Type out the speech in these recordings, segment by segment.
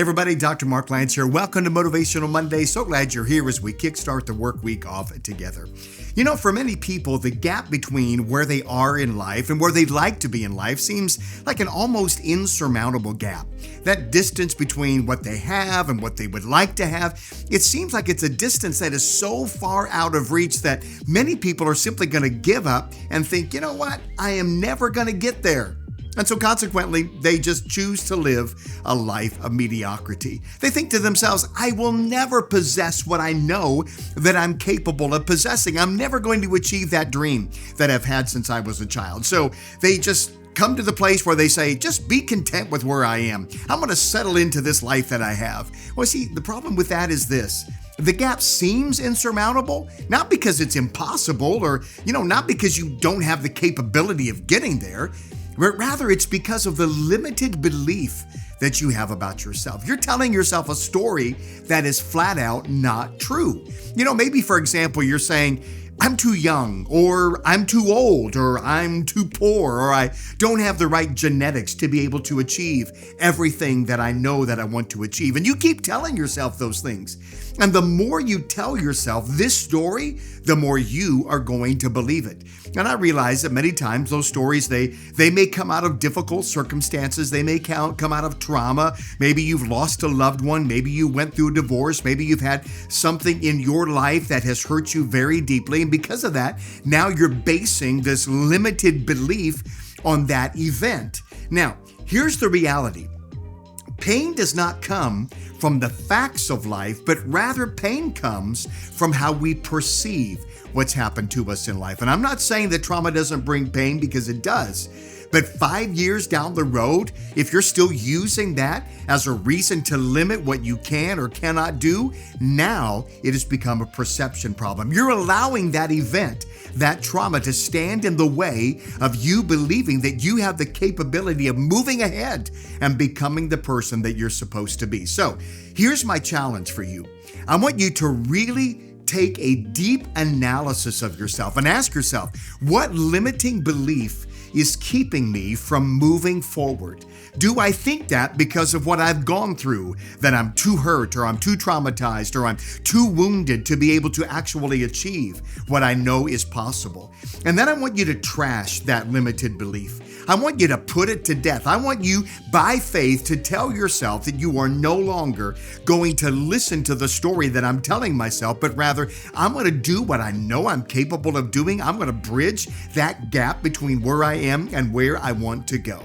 Hey everybody, Dr. Mark Lance here. Welcome to Motivational Monday. So glad you're here as we kickstart the work week off together. You know, for many people, the gap between where they are in life and where they'd like to be in life seems like an almost insurmountable gap. That distance between what they have and what they would like to have, it seems like it's a distance that is so far out of reach that many people are simply going to give up and think, you know what, I am never going to get there. And so consequently, they just choose to live a life of mediocrity. They think to themselves, I will never possess what I know that I'm capable of possessing. I'm never going to achieve that dream that I've had since I was a child. So they just come to the place where they say, just be content with where I am. I'm going to settle into this life that I have. Well, see, the problem with that is this. The gap seems insurmountable, not because it's impossible or, not because you don't have the capability of getting there, but rather it's because of the limited belief that you have about yourself. You're telling yourself a story that is flat out not true. Maybe for example, you're saying, I'm too young, or I'm too old, or I'm too poor, or I don't have the right genetics to be able to achieve everything that I know that I want to achieve. And you keep telling yourself those things. And the more you tell yourself this story, the more you are going to believe it. And I realize that many times those stories, they may come out of difficult circumstances. They may come out of trauma. Maybe you've lost a loved one. Maybe you went through a divorce. Maybe you've had something in your life that has hurt you very deeply. And because of that, now you're basing this limited belief on that event. Now, here's the reality. Pain does not come from the facts of life, but rather pain comes from how we perceive what's happened to us in life. And I'm not saying that trauma doesn't bring pain, because it does. But 5 years down the road, if you're still using that as a reason to limit what you can or cannot do, now it has become a perception problem. You're allowing that event, that trauma, to stand in the way of you believing that you have the capability of moving ahead and becoming the person that you're supposed to be. So here's my challenge for you. I want you to really take a deep analysis of yourself and ask yourself, what limiting belief is keeping me from moving forward? Do I think that because of what I've gone through, that I'm too hurt, or I'm too traumatized, or I'm too wounded to be able to actually achieve what I know is possible? And then I want you to trash that limited belief. I want you to put it to death. I want you, by faith, to tell yourself that you are no longer going to listen to the story that I'm telling myself, but rather I'm going to do what I know I'm capable of doing. I'm going to bridge that gap between where I am and where I want to go.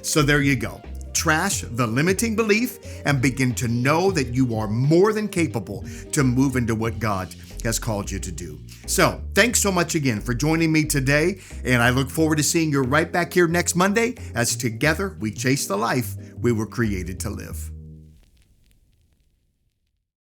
So there you go. Trash the limiting belief and begin to know that you are more than capable to move into what God has called you to do. So thanks so much again for joining me today, and I look forward to seeing you right back here next Monday as together we chase the life we were created to live.